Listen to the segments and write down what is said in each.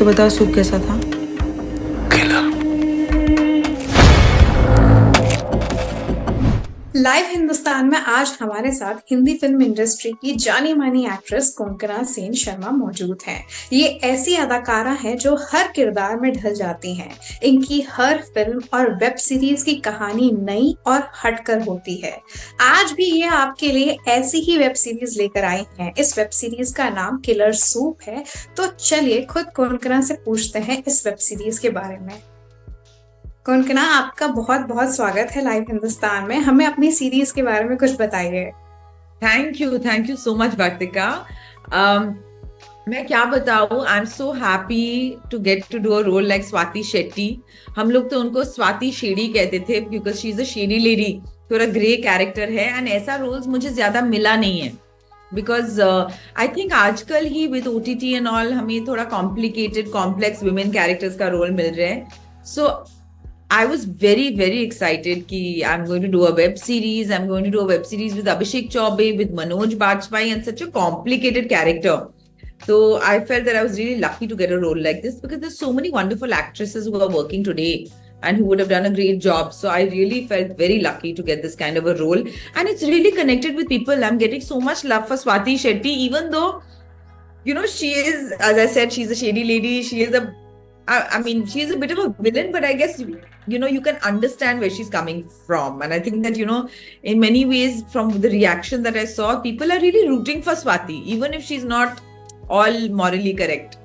के बताओ सूप कैसा था? लाइव हिंदुस्तान में आज हमारे साथ हिंदी फिल्म इंडस्ट्री की जानी मानी एक्ट्रेस कोंकणा सेन शर्मा मौजूद हैं। ये ऐसी अदाकारा हैं जो हर किरदार में ढल जाती हैं। इनकी हर फिल्म और वेब सीरीज की कहानी नई और हटकर होती है। आज भी ये आपके लिए ऐसी ही वेब सीरीज लेकर आई हैं। इस वेब सीरीज का नाम किलर सूप है। तो चलिए खुद कोंकणा से पूछते हैं इस वेब सीरीज के बारे में। कोंकणा, आपका बहुत बहुत स्वागत है लाइव हिंदुस्तान में। हमें अपनी सीरीज के बारे में कुछ बताइए। Thank you so much Vartika. मैं क्या बताऊं, I am so happy to get to do a role like Swati Shetty. हम लोग तो उनको स्वाति शेडी कहते थे because she is a shady lady, थोड़ा ग्रे कैरेक्टर है एंड ऐसा रोल्स मुझे ज्यादा मिला नहीं है बिकॉज आई थिंक आजकल ही विद OTT एंड ऑल हमें थोड़ा कॉम्प्लिकेटेड कॉम्प्लेक्स वुमेन कैरेक्टर्स का रोल मिल रहे हैं. सो I was very excited कि I'm going to do a web series. I'm going to do a web series with Abhishek Chaubey, with Manoj Bajpayee, and such a complicated character. So I felt that I was really lucky to get a role like this because there's so many wonderful actresses who are working today and who would have done a great job. So I really felt very lucky to get this kind of a role. And it's really connected with people. I'm getting so much love for Swati Shetty, even though, you know, she is, as I said, she's a shady lady. She is I mean, she's a bit of a villain, but I guess, you know, you can understand where she's coming from. And I think that, you know, in many ways, from the reaction that I saw, people are really rooting for Swati, even if she's not all morally correct.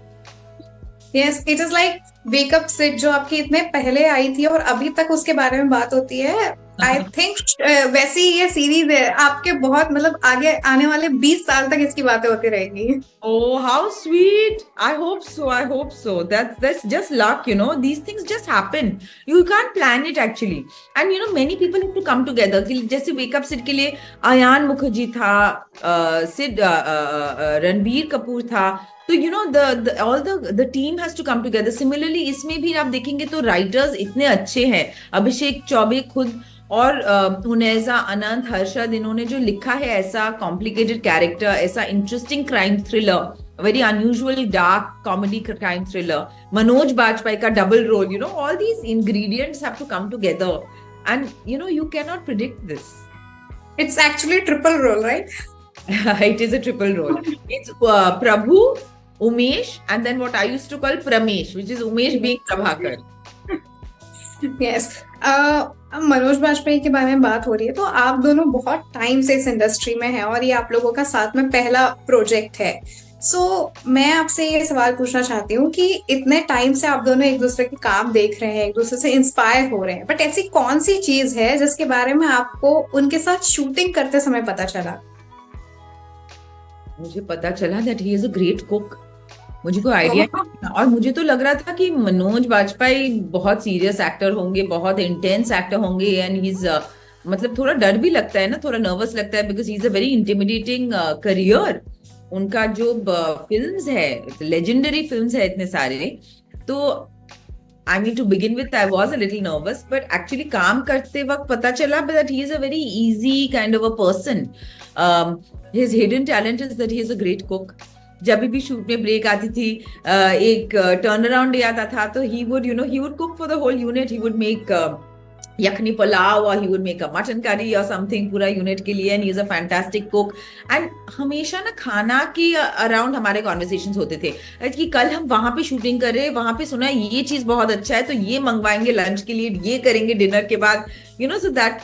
Yes, it is like Wake Up Sid जो आपकी इतने पहले आई थी और अभी तक उसके बारे में बात होती है। आई थिंक वैसी ये सीरीज है आपके बहुत मतलब आगे आने वाले 20 साल तक इसकी बातें होती रहेंगी। Oh, how sweet! I hope so. That's just luck, you know. These things just happen. You can't plan it actually. And you know, many people have to come together. जैसे Wake Up Sid के लिए अयान मुखर्जी था, सिड रणबीर कपूर था. तो you know all the team has to come together. Similarly, इसमें भी आप देखेंगे तो writers इतने अच्छे हैं. अभिषेक चौबे खुद और उनैजा अनंत हर्षद, इन्होंने जो लिखा है ऐसा कॉम्प्लिकेटेड कैरेक्टर, ऐसा interesting crime thriller, very unusual dark comedy crime thriller, Manoj Bajpayee का double role, you know, all these ingredients have to come together and you know you can not predict this. It's actually triple role, right? It is a triple role. It's Prabhu, Umesh, and then what I used to call Pramesh, which is Umesh being Prabhakar. Yes. Manoj Bajpayee के बारे में बात हो रही है तो आप दोनों बहुत टाइम से इस इंडस्ट्री में हैं और ये आप लोगों का साथ में पहला प्रोजेक्ट है। मैं आपसे ये सवाल पूछना चाहती हूँ कि इतने टाइम से आप दोनों एक दूसरे के काम देख रहे हैं, एक दूसरे से इंस्पायर हो रहे हैं, बट ऐसी कौन सी चीज है जिसके बारे में आपको उनके साथ शूटिंग करते समय पता चला? मुझे पता चला that he is a great cook. मुझे कोई आइडिया नहीं, और मुझे तो लग रहा था कि मनोज बाजपेयी बहुत सीरियस एक्टर होंगे, बहुत इंटेंस एक्टर होंगे, एंड ही इज मतलब थोड़ा डर भी लगता है ना, थोड़ा नर्वस लगता है because he is a very intimidating career. उनका जो फिल्म्स है, लेजेंडरी फिल्म्स है इतने सारे. तो I mean to begin with I was a little nervous, but actually काम करते वक्त पता चला that he is a very easy kind of a person. His hidden talent is that he is a great cook. जब भी shoot में break आती थी, एक टर्न अराउंड डे आता था, तो he would cook for the whole unit. He would make yakhni pulao और he would make a mutton curry और समथिंग पूरा यूनिट के लिए, and he is a fantastic cook. And हमेशा ना खाना के अराउंड हमारे कॉन्वर्सेशंस होते थे कि कल हम वहां पे शूटिंग कर रहे हैं, वहां पे सुना है ये चीज बहुत अच्छा है तो ये मंगवाएंगे लंच के लिए, ये करेंगे डिनर के बाद, you know. So that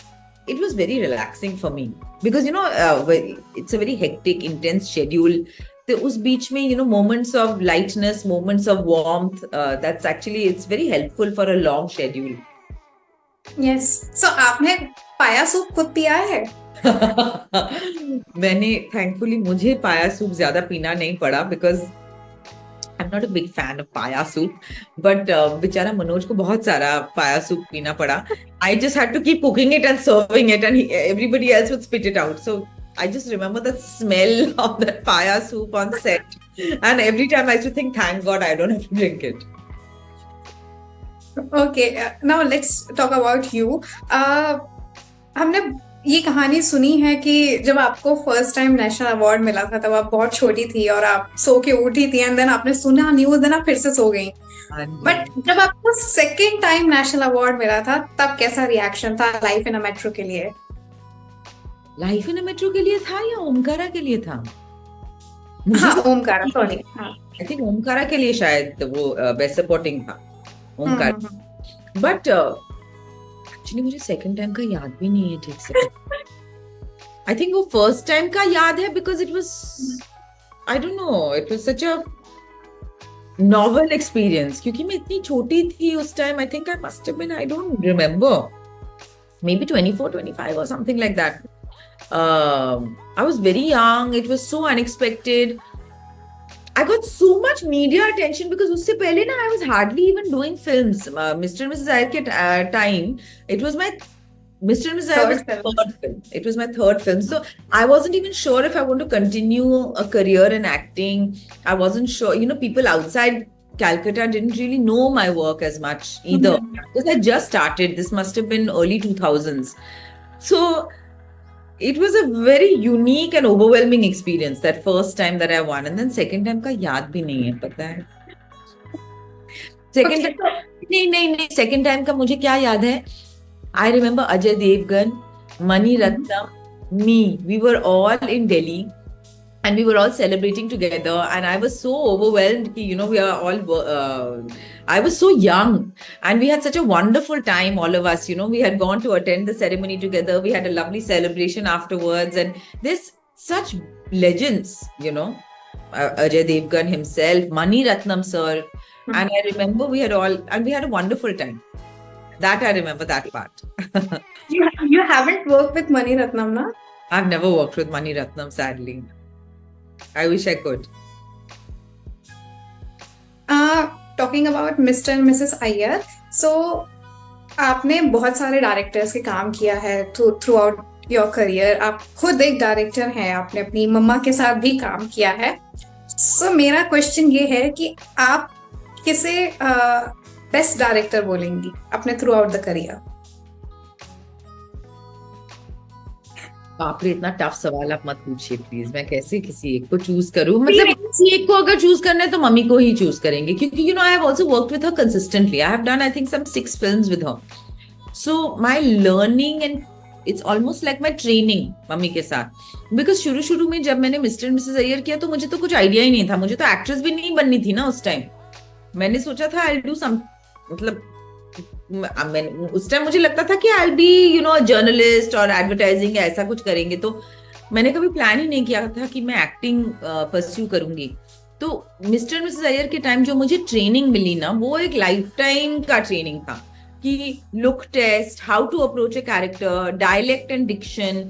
it was very relaxing for me because you know it's a very hectic intense schedule. तो उस बीच में you know moments of lightness, moments of warmth, that's actually it's very helpful for a long schedule. Yes. So आपने पाया soup खुद पिया है? मैंने thankfully मुझे पाया सूप ज्यादा पीना नहीं पड़ा because I'm not a big fan of paya soup, but बेचारा मनोज को बहुत सारा पाया सूप पीना पड़ा. I just had to keep cooking it and serving it, and everybody else would spit it out. So I just remember the smell of that paya soup on set, and every time I used to think, thank God I don't have to drink it. Okay, now let's talk about you. हमने ये कहानी सुनी है कि जब आपको first time national award मिला था तब आप बहुत छोटी थी और आप सो के उठी थी एंड देन आपने सुना न्यूज, देन आप फिर से सो गई। हाँ जी। बट जब आपको सेकेंड टाइम नेशनल अवार्ड मिला था तब कैसा रिएक्शन था लाइफ इन अ मेट्रो के लिए? लाइफ इन मेट्रो के लिए था या ओमकारा के लिए था? हाँ, मुझे ओमकारा, सॉरी। हाँ। आई थिंक ओमकारा के लिए शायद वो बेस्ट सपोर्टिंग था, ओमकारा। हम्म। बट एक्चुअली मुझे सेकंड टाइम का याद भी नहीं है ठीक से। आई थिंक वो फर्स्ट टाइम का याद है because it was, I don't know, it was such a novel experience, क्योंकि मैं इतनी छोटी थी उस time. I think I must have been, I don't remember, maybe 24 25 or something like that. I was very young. It was so unexpected. I got so much media attention because उससे पहले ना I was hardly even doing films. Mr. and Mrs. Iyer के time, it was my Mr. and Mrs. Iyer was my third film. It was my third film. So I wasn't even sure if I want to continue a career in acting. I wasn't sure. You know, people outside Calcutta didn't really know my work as much either. Because I just started. This must have been early 2000s. So it was a very unique and overwhelming experience, that first time that I won. And then second time का याद भी नहीं है, पता है? Second time, नहीं, second time का मुझे क्या याद है? I remember Ajay Devgan, Mani Ratnam, me. We were all in Delhi and we were all celebrating together. And I was so overwhelmed. You know, we are all. I was so young and we had such a wonderful time, all of us. You know, we had gone to attend the ceremony together. We had a lovely celebration afterwards. And there's such legends, you know, Ajay Devgan himself, Mani Ratnam sir. And I remember we had a wonderful time. That I remember that part. You haven't worked with Mani Ratnam, na? I've never worked with Mani Ratnam, sadly. I wish I could. Talking about Mr. and Mrs. Iyer, so आपने बहुत सारे directors के काम किया है through out your career. आप खुद एक डायरेक्टर हैं, आपने अपनी मम्मा के साथ भी काम किया है। सो मेरा क्वेश्चन ये है कि आप किसे बेस्ट डायरेक्टर बोलेंगी अपने थ्रू आउट द करियर? बाप रे, इतना टफ सवाल आप मत पूछिए प्लीज। मैं कैसे किसी एक को चूज करूं? मतलब किसी एक को अगर चूज करना है तो मम्मी को ही चूज करेंगे, क्योंकि you know I have also worked with her consistently. I have done I think some 6 films with her. So my learning and it's almost like my training mummy के साथ। Because शुरू में जब मैंने mister and Mrs Iyer किया तो मुझे तो कुछ आइडिया ही नहीं था। मुझे तो एक्ट्रेस भी नहीं बननी थी ना उस टाइम। मैंने सोचा था आई डू सम, मतलब उस टाइम मुझे लगता था कि आई बी यू नो जर्नलिस्ट और एडवर्टाइजिंग ऐसा कुछ करेंगे। तो मैंने कभी प्लान ही नहीं किया था कि मैं एक्टिंग परस्यू करूंगी। तो मिस्टर मिसेस अय्यर के टाइम जो मुझे ट्रेनिंग मिली ना, वो एक लाइफ टाइम का ट्रेनिंग था कि look test, how to approach a character, dialect and diction,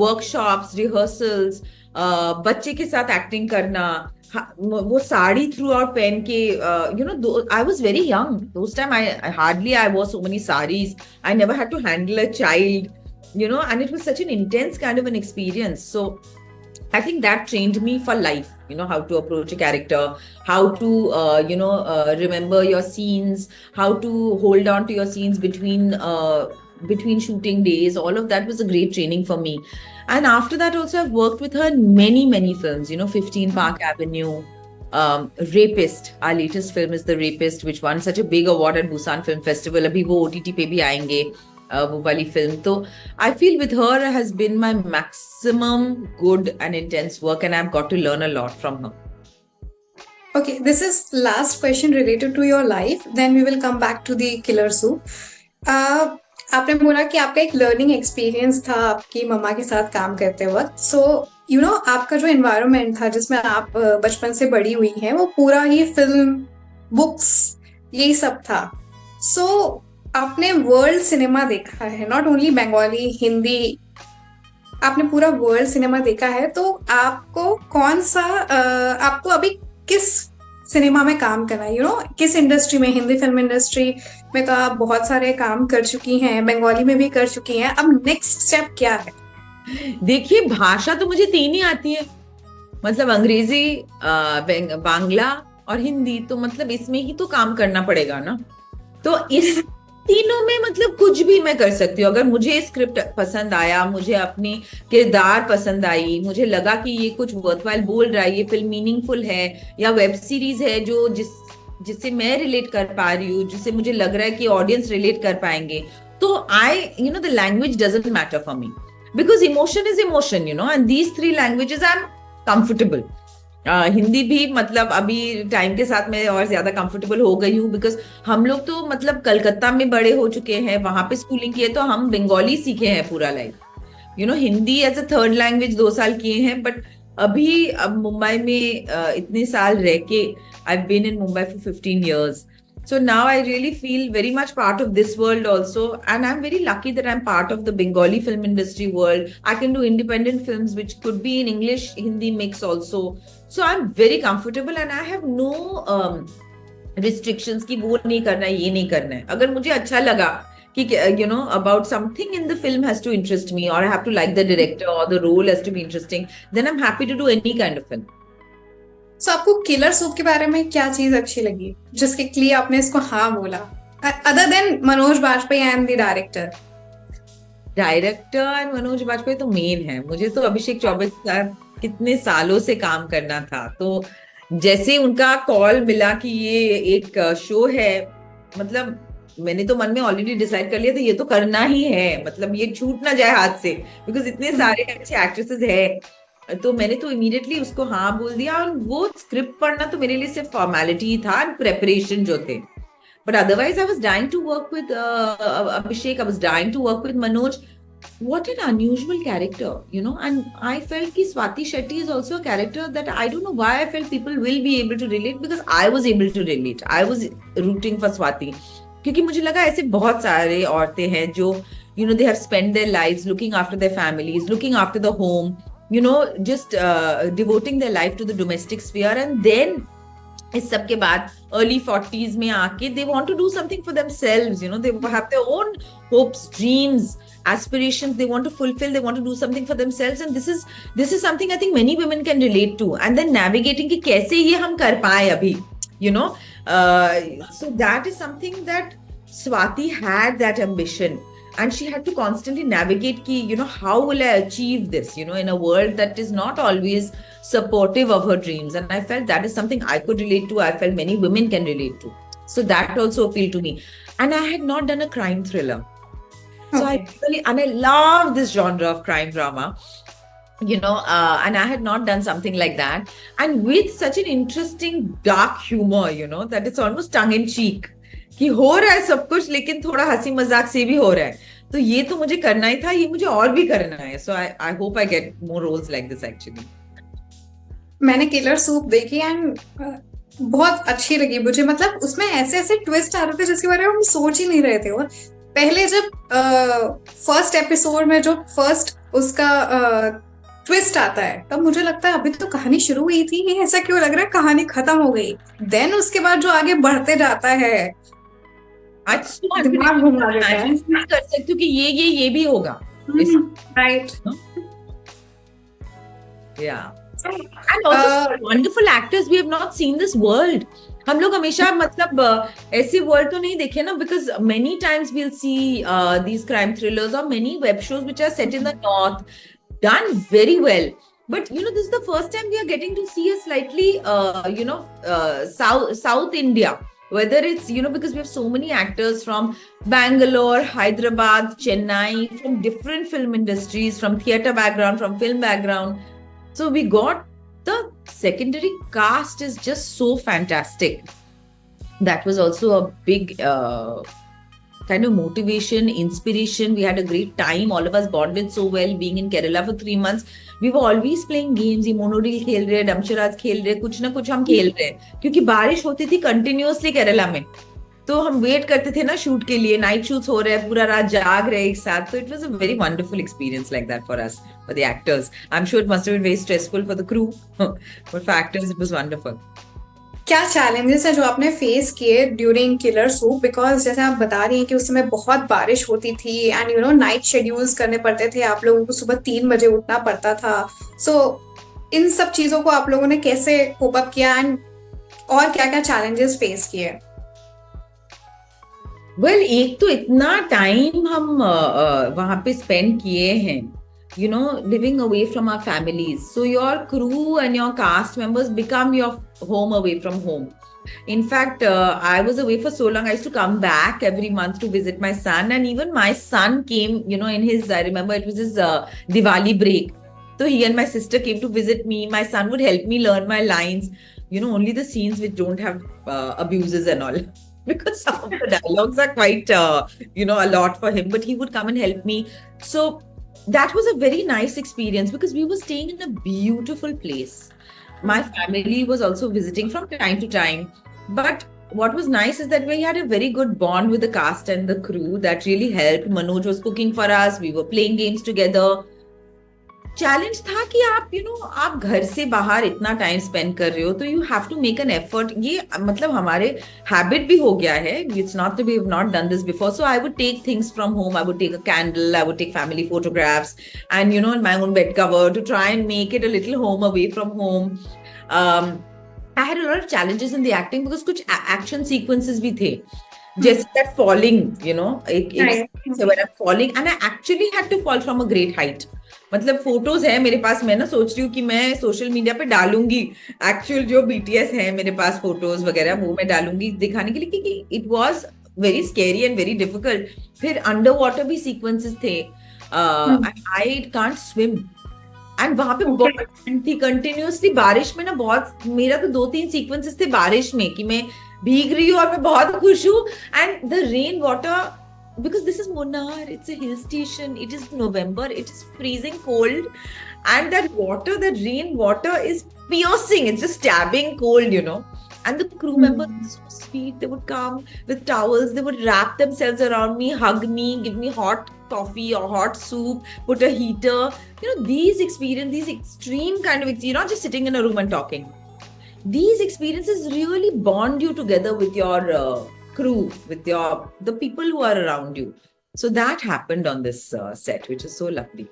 workshops, rehearsals, बच्चे के साथ एक्टिंग करना, वो साड़ी थ्रू आउट पहन के, you know I was very young those time. I hardly I wore so many saris. I never had to handle a child, you know, and it was such an intense kind of an experience. So I think that trained me for life, you know, how to approach a character, how to remember your scenes, how to hold on to your scenes between shooting days. All of that was a great training for me. And after that also I've worked with her in many films, you know, 15 Park Avenue, Rapist, our latest film is The Rapist, which won such a big award at Busan Film Festival. Abhi wo OTT pe bhi aayenge wo wali film. So I feel with her has been my maximum good and intense work, and I've got to learn a lot from her. Okay, this is last question related to your life, then we will come back to the Killer Soup. आपने बोला कि आपका एक learning experience था आपकी मम्मा के साथ काम करते वक्त। सो यू नो आपका जो एनवायरनमेंट था जिसमें आप बचपन से बड़ी हुई हैं, वो पूरा ही फिल्म, बुक्स, यही सब था। सो आपने वर्ल्ड सिनेमा देखा है, नॉट ओनली बंगाली, हिंदी, आपने पूरा वर्ल्ड सिनेमा देखा है। तो आपको कौन सा आपको अभी किस सिनेमा में काम करना है, यू नो, किस इंडस्ट्री में? हिंदी फिल्म इंडस्ट्री में तो आप बहुत सारे काम कर चुकी हैं, बंगाली में भी कर चुकी हैं, अब नेक्स्ट स्टेप क्या है? देखिए, भाषा तो मुझे 3 ही आती है, मतलब अंग्रेजी, बांग्ला और हिंदी। तो मतलब इसमें ही तो काम करना पड़ेगा ना। तो तीनों में मतलब कुछ भी मैं कर सकती हूँ। अगर मुझे स्क्रिप्ट पसंद आया, मुझे अपनी किरदार पसंद आई, मुझे लगा कि ये कुछ वर्थवाइल बोल रहा है, ये फिल्म मीनिंगफुल है, या वेब सीरीज है जो जिससे मैं रिलेट कर पा रही हूँ, जिससे मुझे लग रहा है कि ऑडियंस रिलेट कर पाएंगे, तो I the language doesn't matter for me, because emotion is emotion, and these three languages I am comfortable. Hindi भी मतलब अभी टाइम के साथ मैं और ज्यादा कंफर्टेबल हो गई हूँ, बिकॉज हम लोग तो मतलब कलकत्ता में बड़े हो चुके हैं, वहां पे स्कूलिंग की है, तो हम बंगाली सीखे हैं पूरा life. Hindi as a third language 2 साल किए हैं, बट अभी अब मुंबई में इतने साल रह के, I been in Mumbai for 15 years. So now I really feel very much part of this world also, and I'm very lucky that I'm part of the Bengali film industry world. I can do independent films which could be in English Hindi mix also. So I'm very comfortable and I have no restrictions कि वो नहीं करना है, ये नहीं करना है। अगर मुझे अच्छा लगा कि about something in the film has to interest me, or I have to like the director, or the role has to be interesting, then I'm happy to do any kind of film. So आपको killer soup के बारे में क्या चीज अच्छी लगी जिसके लिए आपने इसको हाँ बोला, other than Manoj Bajpayee and the director? Director Manoj Bajpayee तो मेन है। मुझे तो अभिषेक चौबे के साथ कितने सालों से काम करना था, तो जैसे उनका कॉल मिला कि ये एक शो है, मतलब मैंने तो मन में ऑलरेडी डिसाइड कर लिया था ये तो करना ही है, मतलब ये छूट ना जाए हाथ से, बिकॉज इतने सारे अच्छे एक्ट्रेसेस है। तो मैंने तो इमीडिएटली उसको हाँ बोल दिया, और वो स्क्रिप्ट पढ़ना तो मेरे लिए सिर्फ फॉर्मेलिटी ही था, प्रेपरेशन जो थे। But otherwise, I was dying to work with Abhishek. I was dying to work with Manoj. What an unusual character, And I felt कि Swati Shetty is also a character that I don't know why I felt people will be able to relate, because I was able to relate. I was rooting for Swati. क्योंकि मुझे लगा ऐसे बहुत सारे औरतें हैं जो they have spent their lives looking after their families, looking after the home, just devoting their life to the domestic sphere, and then इस सब के बाद अर्ली 40s में आके they want to do something for themselves, they have their own hopes, dreams, aspirations they want to fulfill, they want to do something for themselves, and this is something I think many women can relate to, and then navigating कि कैसे ये हम कर पाए अभी, so that is something that Swati had that ambition, and she had to constantly navigate ki, how will I achieve this, in a world that is not always supportive of her dreams. And I felt that is something I could relate to. I felt many women can relate to. So that also appealed to me. And I had not done a crime thriller. So and I love this genre of crime drama, and I had not done something like that. And with such an interesting dark humor, that it's almost tongue in cheek. कि हो रहा है सब कुछ, लेकिन थोड़ा हंसी मजाक से भी हो रहा है, तो ये तो मुझे करना ही था, ये मुझे और भी करना है। So I hope I get more roles like this actually. मैंने किलर सूप देखी एंड बहुत अच्छी लगी मुझे, मतलब उसमें ऐसे ऐसे ट्विस्ट आ रहे थे जिसके बारे में हम सोच ही नहीं रहे थे। और पहले जब फर्स्ट एपिसोड में जो फर्स्ट उसका ट्विस्ट आता है, तब मुझे लगता है अभी तो कहानी शुरू हुई थी, ये ऐसा क्यों लग रहा है कहानी खत्म हो गई। देन उसके बाद जो आगे बढ़ते जाता है, दिमाग घुमा देता है। कर सकती हूँ कि ये भी होगा, right. And also wonderful actors, we have not seen this world. हम लोग हमेशा मतलब ऐसे वर्ल्ड तो नहीं देखे ना, because many times we'll see these crime thrillers or many web shows which are set in the north, done very well. But this is the first time we are getting to see a slightly South India. Whether it's because we have so many actors from Bangalore, Hyderabad, Chennai, from different film industries, from theatre background, from film background. So we got the secondary cast is just so fantastic. That was also a big kind of motivation, inspiration. We had a great time. All of us bonded so well being in Kerala for 3 months. We were always playing games. ये मोनोरील खेल रहे, डमशराज खेल रहे, कुछ ना कुछ हम खेल रहे, क्योंकि बारिश होती थी कंटिन्यूअसली केरला में। तो हम वेट करते थे ना शूट के लिए, नाइट शूट्स हो रहे हैं, पूरा रात जाग रहे एक साथ। तो it was a very wonderful experience like that for us, for the actors. I am sure it must have been very stressful for the crew, but for actors it was wonderful. क्या challenges है जो आपने face किए during killer soup? Because जैसे आप बता रही हैं कि उस समय बहुत बारिश होती थी एंड नाइट शेड्यूल्स करने पड़ते थे, आप लोगों को सुबह 3 बजे उठना पड़ता था। सो इन सब चीजों को आप लोगों ने कैसे कोप अप किया एंड और क्या क्या चैलेंजेस फेस किए? वेल एक तो इतना टाइम हम वहां पे स्पेंड किए हैं, you know, living away from our families, so your crew and your cast members become your home away from home. In fact, I was away for so long. I used to come back every month to visit my son, and even my son came. You know, in his, I remember it was his Diwali break. So he and my sister came to visit me. My son would help me learn my lines. You know, only the scenes which don't have abuses and all, because some of the dialogues are quite, a lot for him. But he would come and help me. So that was a very nice experience because we were staying in a beautiful place. My family was also visiting from time to time, but what was nice is that we had a very good bond with the cast and the crew. That really helped. Manoj was cooking for us, we were playing games together. Challenge था कि आप आप घर से बाहर इतना time spend कर रहे हो, तो you have to make an effort. ये मतलब हमारे हैबिट भी हो गया है. It's not that we have not done this before. So I would take things from home. I would take a candle, I would take family photographs and my own bed cover to try and make it a little home away from home. I had a lot of challenges in the acting because कुछ action sequences भी थे. Just that falling, एक Right. when I'm falling and I actually had to fall from a great height. मतलब photos है मेरे पास. मैं ना सोच रही हूँ कि मैं सोशल मीडिया पे डालूंगी एक्चुअल जो BTS है मेरे पास फोटोज वगैरह, वो मैं डालूंगी दिखाने के लिए, क्योंकि it was very scary and very difficult. फिर अंडर वाटर भी सीक्वेंसेस थे. आई कांट स्विम एंड वहां पे Okay. बहुत ठंड थी कंटिन्यूअसली. बारिश में ना बहुत, मेरा तो 2-3 सीक्वेंसेस थे बारिश में कि मैं भीग रही हूँ और मैं बहुत खुश हूँ. And the rain water, because this is Munnar, it's a hill station, it is November, it is freezing cold, and that water, that rain water is piercing, it's just stabbing cold. And the crew members were so sweet. They would come with towels, they would wrap themselves around me, hug me, give me hot coffee or hot soup, put a heater. These experiences, these extreme kind of, you're not just sitting in a room and talking. These experiences really bond you together with your crew, with the people who are around you. So that happened on this set, which is so lovely.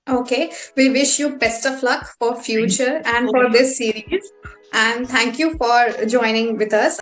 Okay, we wish you best of luck for future and for this series. And thank you for joining with us.